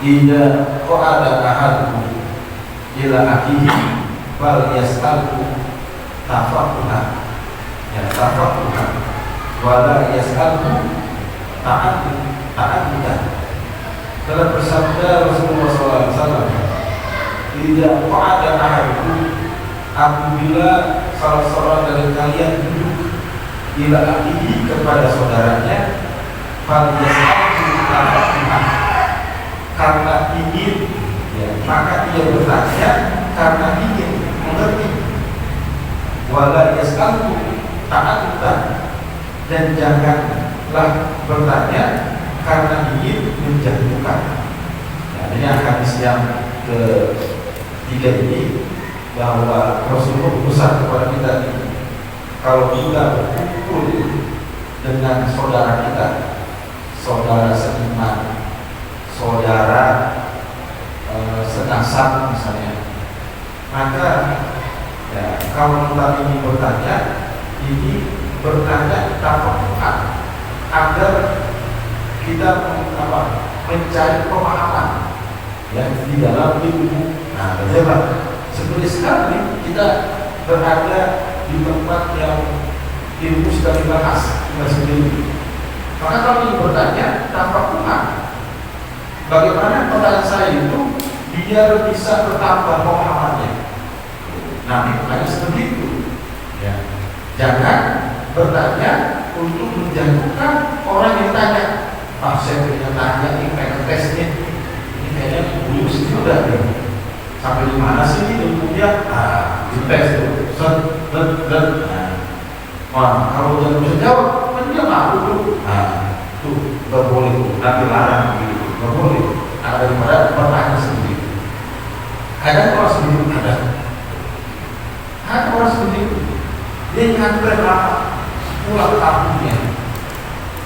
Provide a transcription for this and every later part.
Ida qa'ada ahadukum ila akhihi fal yas'alhu tafaquha, ya tafaquha, wala yas'alhu ta'addudan. Telah bersabda Rasulullah SAW, tidak qa'ada ahadukum, apabila salah seorang dari kalian duduk ila akhihi kepada saudaranya, fal yas'alhu tafaquha, karena ingin, ya, maka ia bertanya karena ingin mengerti. Wala yas'alhu ta'addudan, dan janganlah bertanya karena ingin menjatuhkan. Nah, ini hadis yang ketiga ini, bahwa Rasulullah pesan kepada kita, kalau kita berkumpul dengan saudara kita, saudara seiman, saudara senasab misalnya, maka ya, kalau kita ingin bertanya, ini bertanya tafakuhan, agar kita mencari pemahaman, ya, di dalam ilmu. Nah, bagaimana? Seperti sekali kita berada di tempat yang ilmu sedang dibahas, kita sendiri. Maka kalau ingin bertanya tafakuhan, bagaimana pertanyaan saya itu biar bisa bertambah pemahamannya. Nah, makanya seperti itu, ya. Jangan bertanya untuk menjatuhkan orang yang tanya. Saya punya tanya ini, pengen tesnya, ini kayaknya dulu sudah deh. Sampai di mana sih ini ilmunya? Dites tuh, wah, kalau dia bisa jawab, kan dia ngaku tuh. Tuh, nggak boleh tuh, nanti larang gitu, nggak boleh. Daripada bertanya sendiri. Ada orang seperti itu, ada orang seperti itu. Dia ngantre apa? Pulang kampungnya,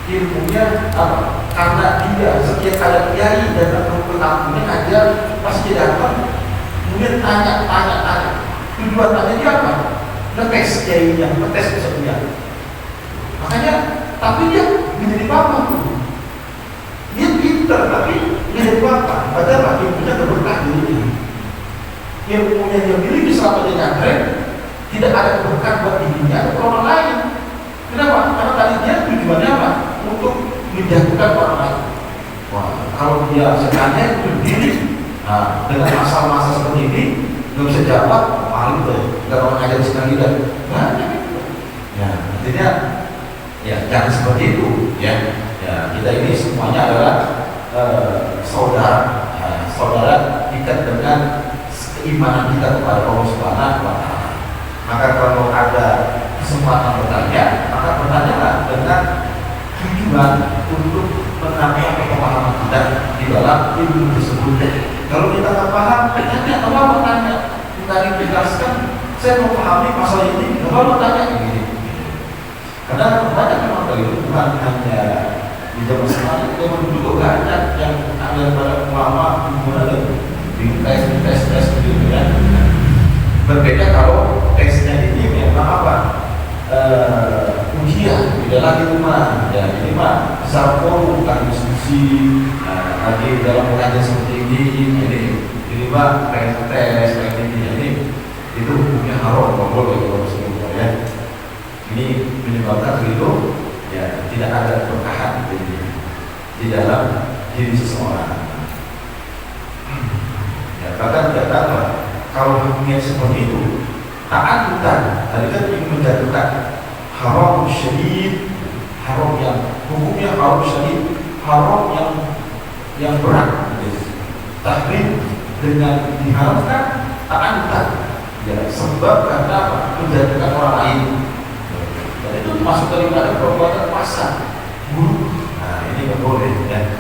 ilmunya apa? Karena dia setiap ada kiai datang ke kampungnya ngajar, pasti dia datang, kemudian tanya. Tujuan tanya dia apa? Ngetes kiainya, ngetes kesetiaan. Makanya, tapi dia menjadi paham tuh. Dia pintar, tapi menjadi paham. Padahal ilmunya berkah dirinya. Ilmunya dia miliki selama dia nyantren, tidak ada keberkahan buat dirinya atau orang lain. Kenapa? Karena tadi dia tujuannya apa? Untuk menjatuhkan orang lain. Wah, kalau dia sebenarnya itu diri, dengan masalah-masalah seperti ini, nggak bisa jawab, malu deh. Nggak orang ngajar sekali dan banyak. Ya, artinya, ya jangan seperti itu. Ya, kita ini semuanya adalah saudara, saudara ikat dengan keimanan kita kepada Allah Subhanahu wa Ta'ala. Maka kalau ada kesempatan bertanya, maka bertanyalah dengan tujuan untuk menambah pemahaman kita di dalam ilmu tersebut. Kalau kita tak paham, tanya, apa bertanya? Kita dijelaskan, saya mau pahami masalah ini, apa bertanya? Begini. Karena banyak memang dari itu bukan hanya di zaman sekarang, zaman dulu banyak yang ada pada ulama gimana di tes begitu ya. Berbeda kalau tesnya ini memang apa? Ujian, tidak lagi rumah. Ya, ini mah besar forum, bukan diskusi. Lagi dalam pengajian seperti ini mah pengen tes, pengen ini itu hukumnya haram, nggak boleh kalau sebelumnya ya. Ini menyebabkan begitu, ya tidak ada keberkahan di dalam diri seseorang. Ya, bahkan tidak tahu kalau hukumnya seperti itu, ta'addudan, tadi kan ingin menjatuhkan haram syadid, haram yang hukumnya haram syadid, haram yang berat, tahrim dengan diharamkan ta'addudan, ya sebab karena apa? Menjatuhkan orang lain. Dan itu masuk daripada perbuatan pasar buruk. Nah, ini nggak boleh ya.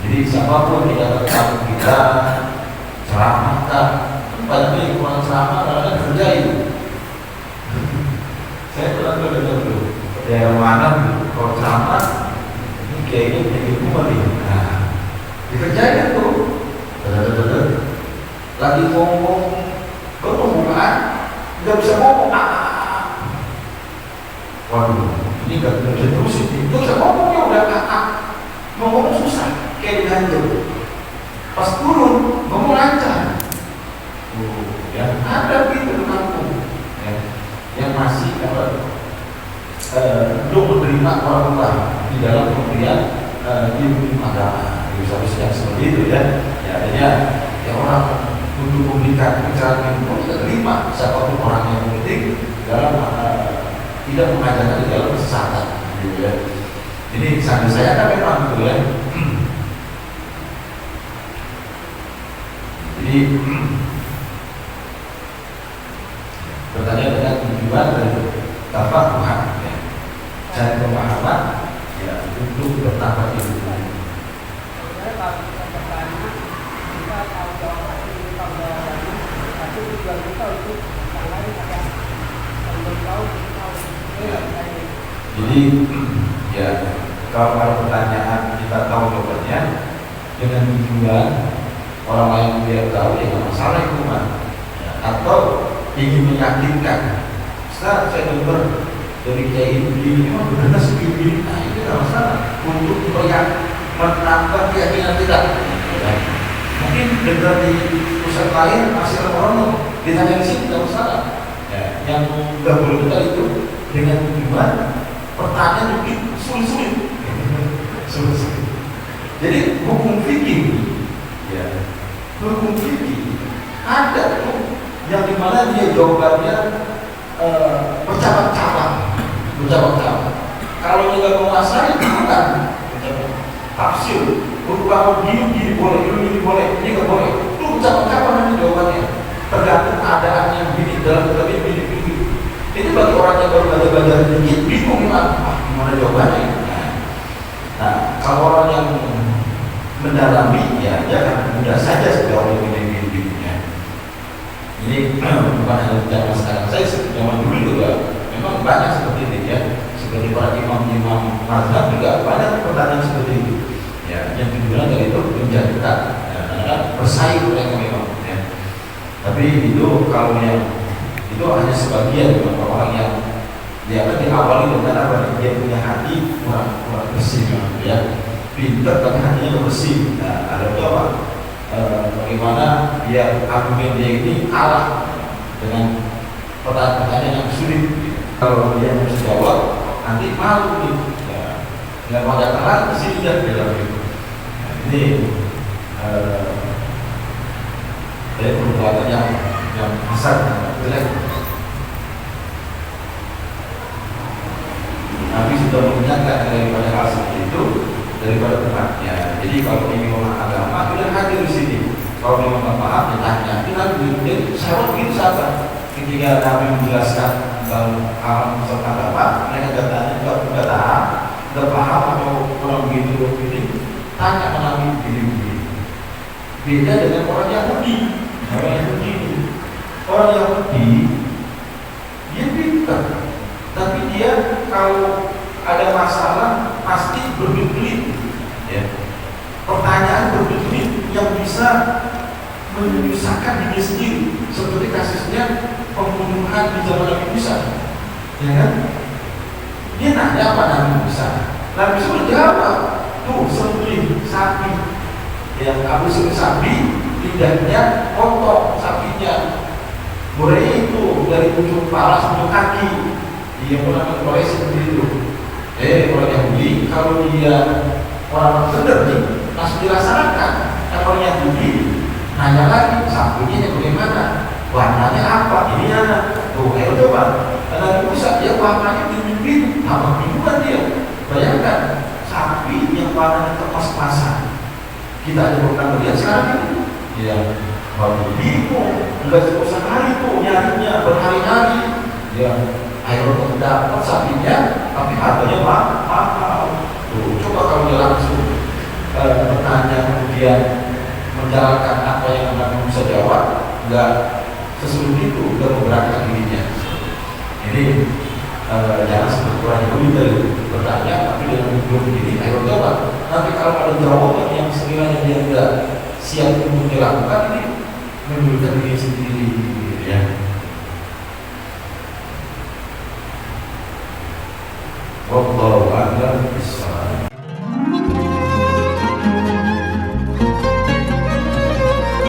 Jadi siapapun di dalam kampung kita, ceramah kan, banyak orang ceramah kadang kerja itu. Saya pernah dengar dulu daerah mana kalau ceramah ini kayaknya jadi rumah nih. Nah, dikerjain tuh, lagi ngomong, bukan, nggak bisa ngomong. Waduh, ini nggak bisa terusin. Nggak bisa ngomongnya udah mau ngomong susah, kayak diganjel. pas turun ngomong lancar. Ya ada gitu di kampung ya, yang masih belum menerima orang tua di dalam pemberian ilmu agama. Bisa-bisa seperti itu ya. Ya adanya ya orang untuk memberikan pencerahan ilmu tidak terima siapapun orang yang penting dalam tidak mengajarkan di dalam kesesatan gitu ya. Ini sambil saya kan memang gitu ya. Jadi bertanya dengan tujuan dari tafakuhan ya, cari pemahaman ya untuk bertambah ilmu. Kalau kita bertanya, kita tahu jawabannya, tahu jawabannya, tapi tujuan kita untuk yang lain ada yang belum tahu, Ya. Jadi ya kalau pertanyaan kita tahu jawabannya dengan tujuan orang lain biar tahu ya nggak masalah itu mah. Ya, atau ingin meyakinkan, Ustaz saya dengar dari kiai begini, memang benar segini, nah itu nggak masalah untuk menambah keyakinan kita. Ya. Mungkin dengar di pusat lain masih orang ditanya di sini nggak masalah. Ya, yang nggak boleh kita itu dengan tujuan pertanyaan mungkin sulit-sulit. Jadi hukum fikih, ya hukum fikih ada tuh yang dimana dia jawabannya bercabang-cabang. Kalau tidak menguasai bukan tafsir, kalau gini boleh, ini boleh, ini nggak boleh. Itu bercabang-cabang nanti jawabannya. Tergantung keadaannya begini dalam kitab begini. Ini bagi orang yang baru belajar sedikit bingung gimana jawabannya. Nah, kalau orang yang mendalami ya jangan mudah saja sejauh ini. Ini bukan hanya zaman sekarang, saya zaman dulu juga memang banyak seperti ini ya, seperti para imam-imam mazhab juga banyak pertanyaan seperti itu. Ya, yang tujuan dari itu menjadikan ya, bersaing mereka memang. Ya. Tapi itu kalau yang itu hanya sebagian orang yang dia akan diawali dengan apa? Dia punya hati kurang bersih, ya, pintar tapi hatinya bersih. Nah, ada apa? Bagaimana dia argumen dia ini kalah dengan pertanyaan yang sulit. Kalau dia harus jawab nanti malu nih, ya, nggak mau datang lagi ke sini dan dalam itu. Nah, ini perbuatan yang besar, jelek. Nabi sudah mengingatkan daripada hal seperti itu daripada tempatnya. Jadi kalau ingin memahami agama, kita hadir di sini. Kalau memang tak paham, ditanya. Kita jadi sahabat begitu sahabat. Ketika Nabi menjelaskan tentang hal masalah agama, mereka bertanya, nggak tahu, nggak paham atau orang begitu begini. Tanya ke Nabi begini. Beda dengan orang Yahudi. Orang Yahudi dia pintar, tapi dia kalau ada masalah pasti berbelit-belit, ya. Pertanyaan berbelit-belit yang bisa menyusahkan diri sendiri, seperti kasusnya pembunuhan di zaman Nabi Musa, ya kan? Dia nanya apa Nabi Musa? Nabi Musa menjawab, tuh sembelih sapi, yang Abu sembelih sapi, lidahnya kotor sapinya, goreng itu dari ujung kepala sampai kaki, dia pernah mengorek seperti itu. Orang Yahudi kalau dia orang benar nih langsung dilaksanakan. Orang Yahudi nanya lagi sapinya bagaimana, warnanya apa, ini anak tuh ayo coba. Nabi Musa dia warnanya biru-biru, tambah bingungan dia. Bayangkan sapi yang warnanya kemas-kemasan, kita aja pernah melihat sekarang ini, ya baru bingung, enggak sehari tuh nyarinya berhari-hari, ya. Akhirnya dapat sapinya, tapi harganya mahal. Tuh, coba kalau dia langsung bertanya kemudian menjalankan apa yang Nabi Musa jawab, nggak sesulit itu, nggak memberatkan dirinya. Ini jangan seperti orang Yahudi tadi bertanya, tapi dengan tujuan begini, ayo coba. Nanti kalau ada jawaban yang sekiranya dia tidak siap untuk dilakukan, ini menyulitkan diri sendiri, ya. Wallahu a'lam bishawab.